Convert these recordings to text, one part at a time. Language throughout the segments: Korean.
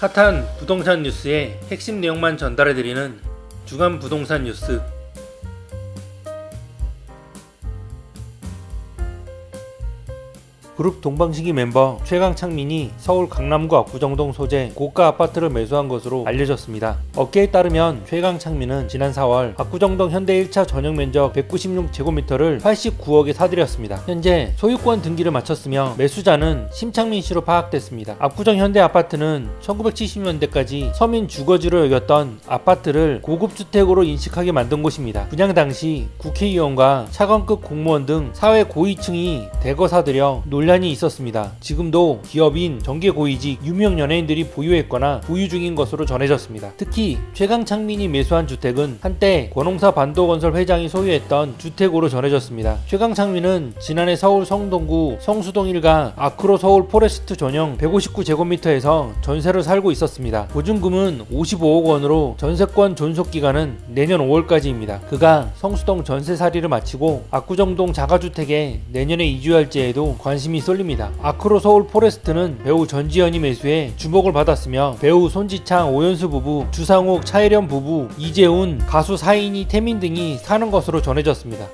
핫한 부동산 뉴스의 핵심 내용만 전달해드리는 주간 부동산 뉴스. 그룹 동방신기 멤버 최강창민이 서울 강남구 압구정동 소재 고가 아파트를 매수한 것으로 알려졌습니다. 업계에 따르면 최강창민은 지난 4월 압구정동 현대 1차 전용 면적 196제곱미터를 89억에 사들였습니다. 현재 소유권 등기를 마쳤으며 매수자는 심창민 씨로 파악됐습니다. 압구정 현대 아파트는 1970년대까지 서민 주거지로 여겼던 아파트를 고급주택으로 인식하게 만든 곳입니다. 분양 당시 국회의원과 차관급 공무원 등 사회 고위층이 대거 사들여 논란이 있었습니다. 지금도 기업인 정계고위직 유명 연예인들이 보유했거나 보유 중인 것으로 전해졌습니다. 특히 최강창민이 매수한 주택은 한때 권홍사 반도건설 회장이 소유했던 주택으로 전해졌습니다. 최강창민은 지난해 서울 성동구 성수동 1가 아크로 서울 포레스트 전용 159제곱미터에서 전세를 살고 있었습니다. 보증금은 55억 원으로 전세권 존속기간은 내년 5월까지입니다. 그가 성수동 전세살이를 마치고 압구정동 자가주택에 내년에 이주할지에도 관심이 쏠립니다. 아크로 서울 포레스트는 배우 전지현이 매수해 주목을 받았으며 배우 손지창, 오연수 부부, 주상욱, 차혜련 부부, 이재훈, 가수 사인이, 태민 등이 사는 것으로 전해졌습니다.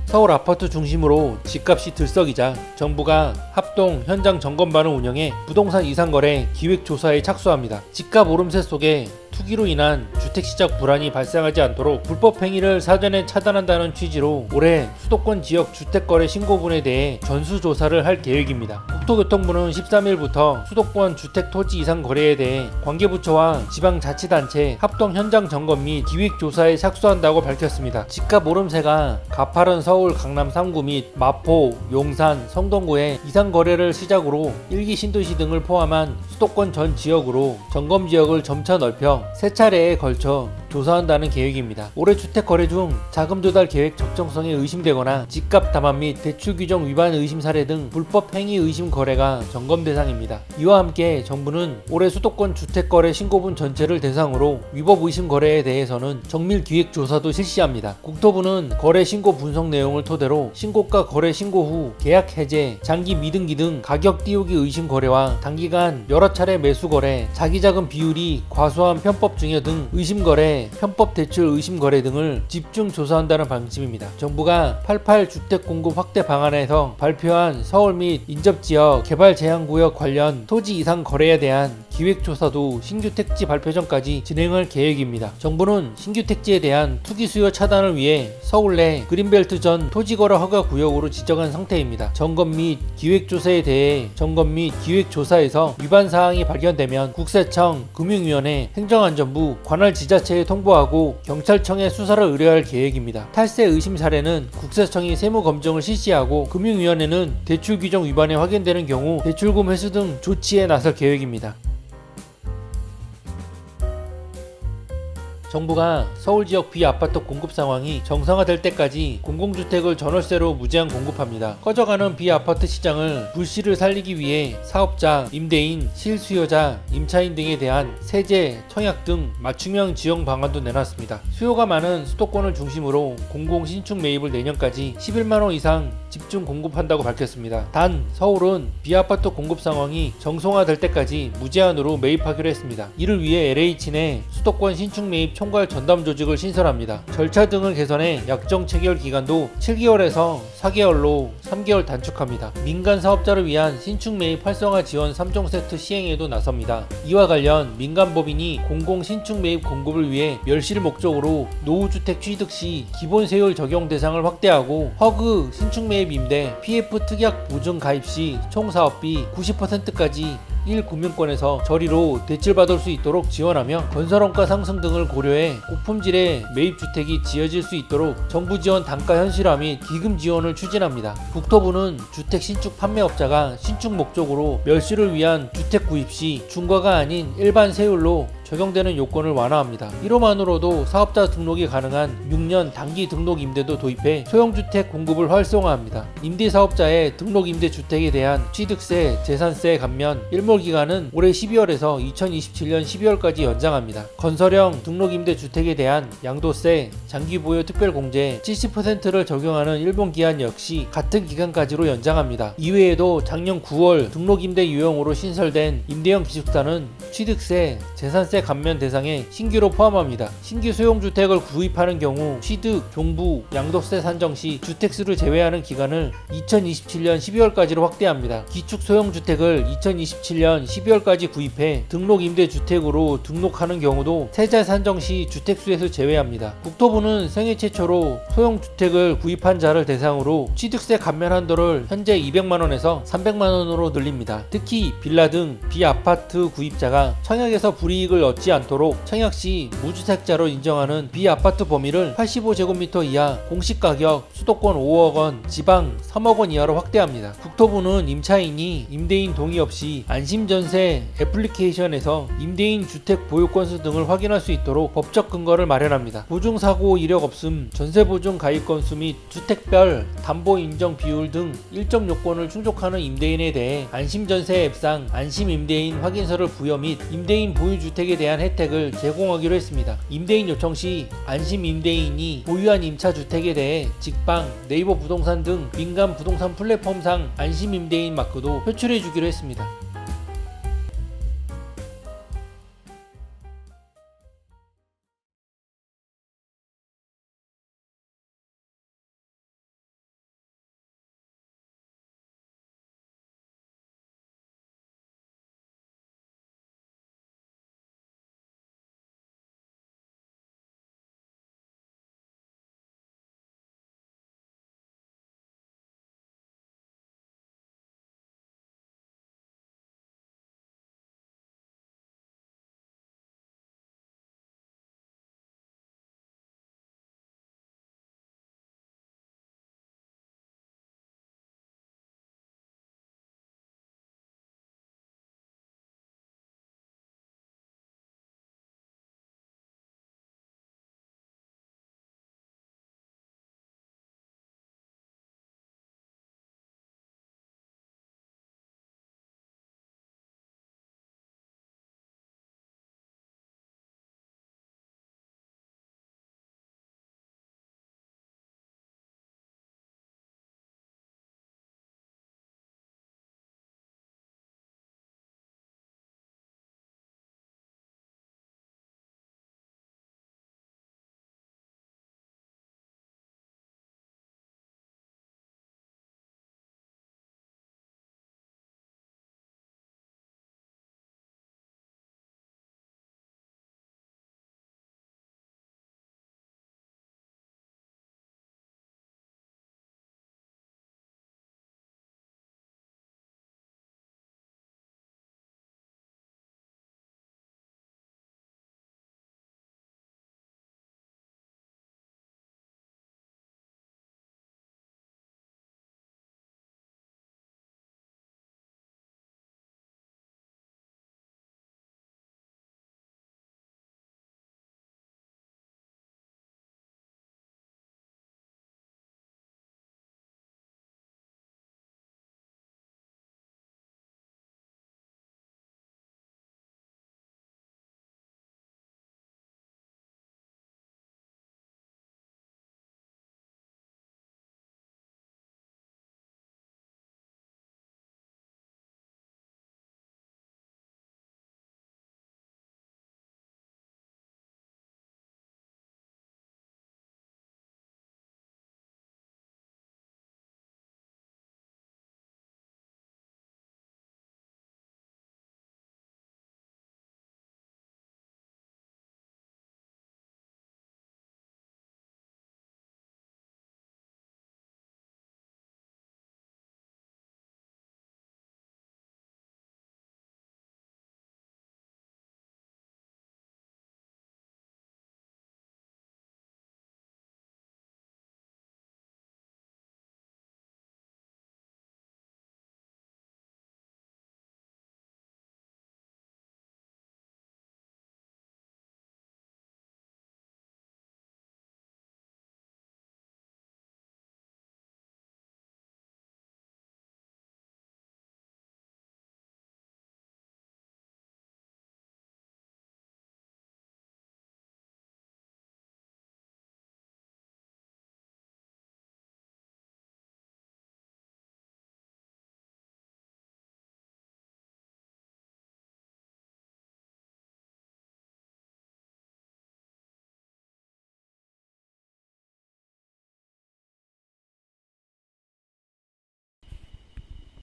서울 아파트 중심으로 집값이 들썩이자 정부가 합동 현장 점검반을 운영해 부동산 이상거래 기획조사에 착수합니다. 집값 오름세 속에 투기로 인한 주택시장 불안이 발생하지 않도록 불법 행위를 사전에 차단한다는 취지로 올해 수도권 지역 주택거래 신고분에 대해 전수조사를 할 계획입니다. 국토교통부는 13일부터 수도권 주택토지 이상 거래에 대해 관계부처와 지방자치단체 합동 현장 점검 및 기획조사에 착수한다고 밝혔습니다. 집값 오름세가 가파른 서울 강남 3구 및 마포, 용산, 성동구의 이상 거래를 시작으로 1기 신도시 등을 포함한 수도권 전 지역으로 점검지역을 점차 넓혀 3차례에 걸쳐 조사한다는 계획입니다. 올해 주택거래 중 자금 조달 계획 적정성에 의심되거나 집값 담합 및 대출 규정 위반 의심 사례 등 불법 행위 의심 거래가 점검 대상입니다. 이와 함께 정부는 올해 수도권 주택거래 신고분 전체를 대상으로 위법 의심 거래에 대해서는 정밀 기획 조사도 실시합니다. 국토부는 거래 신고 분석 내용을 토대로 신고가 거래 신고 후 계약 해제, 장기 미등기 등 가격 띄우기 의심 거래와 단기간 여러 차례 매수 거래, 자기자금 비율이 과소한 편법 증여 등 의심 거래, 편법 대출 의심 거래 등을 집중 조사한다는 방침입니다. 정부가 88 주택 공급 확대 방안에서 발표한 서울 및 인접지역 개발 제한구역 관련 토지 이상 거래에 대한 기획조사도 신규 택지 발표 전까지 진행할 계획입니다. 정부는 신규 택지에 대한 투기 수요 차단을 위해 서울 내 그린벨트 전 토지거래 허가 구역으로 지정한 상태입니다. 점검 및 기획조사에 대해 점검 및 기획조사에서 위반 사항이 발견되면 국세청, 금융위원회, 행정안전부, 관할 지자체에 통보하고 경찰청에 수사를 의뢰할 계획입니다. 탈세 의심 사례는 국세청이 세무검증을 실시하고 금융위원회는 대출 규정 위반이 확인되는 경우 대출금 회수 등 조치에 나설 계획입니다. 정부가 서울 지역 비아파트 공급 상황이 정상화될 때까지 공공주택을 전월세로 무제한 공급합니다. 꺼져가는 비아파트 시장을 불씨를 살리기 위해 사업자, 임대인, 실수요자, 임차인 등에 대한 세제, 청약 등 맞춤형 지원 방안도 내놨습니다. 수요가 많은 수도권을 중심으로 공공신축 매입을 내년까지 11만호 이상 집중 공급한다고 밝혔습니다. 단 서울은 비아파트 공급 상황이 정상화될 때까지 무제한으로 매입하기로 했습니다. 이를 위해 LH 내 수도권 신축 매입 총괄 전담 조직을 신설합니다. 절차 등을 개선해 약정 체결 기간도 7개월에서 4개월로 3개월 단축합니다. 민간 사업자를 위한 신축 매입 활성화 지원 3종 세트 시행에도 나섭니다. 이와 관련 민간법인이 공공 신축 매입 공급을 위해 멸실 목적으로 노후주택 취득 시 기본 세율 적용 대상을 확대하고 허그 신축 매입 임대, PF 특약 보증 가입 시 총 사업비 90%까지 1금융권에서 저리로 대출받을 수 있도록 지원하며 건설원가 상승 등을 고려해 고품질의 매입주택이 지어질 수 있도록 정부 지원 단가 현실화 및 기금 지원을 추진합니다. 국토부는 주택 신축 판매업자가 신축 목적으로 멸실을 위한 주택 구입 시 중과가 아닌 일반 세율로 적용되는 요건을 완화합니다. 이로만으로도 사업자 등록이 가능한 6년 단기 등록 임대도 도입해 소형주택 공급을 활성화합니다. 임대사업자의 등록 임대주택에 대한 취득세, 재산세 감면 일몰기간은 올해 12월에서 2027년 12월까지 연장합니다. 건설형 등록임대주택에 대한 양도세, 장기보유 특별공제 70%를 적용하는 일본기한 역시 같은 기간까지로 연장합니다. 이외에도 작년 9월 등록임대 유형으로 신설된 임대형 기숙사는 취득세, 재산세 감면 대상에 신규로 포함합니다. 신규 소형주택을 구입하는 경우 취득, 종부, 양도세 산정 시 주택수를 제외하는 기간을 2027년 12월까지로 확대합니다. 기축 소형주택을 2027년 12월까지 구입해 등록임대주택으로 등록하는 경우도 세자 산정 시 주택수에서 제외합니다. 국토부는 생애 최초로 소형주택을 구입한 자를 대상으로 취득세 감면 한도를 현재 200만원에서 300만원으로 늘립니다. 특히 빌라 등 비아파트 구입자가 청약에서 불이익을 얻지 않도록 청약시 무주택자로 인정하는 비아파트 범위를 85제곱미터 이하, 공시가격 수도권 5억원, 지방 3억원 이하로 확대합니다. 국토부는 임차인이 임대인 동의 없이 안심전세 애플리케이션에서 임대인 주택 보유 건수 등을 확인할 수 있도록 법적 근거를 마련합니다. 보증사고 이력 없음, 전세보증 가입 건수 및 주택별 담보 인정 비율 등 일정 요건을 충족하는 임대인에 대해 안심전세 앱상 안심임대인 확인서를 부여 및 임대인 보유주택에 대한 혜택을 제공하기로 했습니다. 임대인 요청 시 안심임대인이 보유한 임차주택에 대해 직방, 네이버 부동산 등 민간 부동산 플랫폼상 안심임대인 마크도 표출해주기로 했습니다.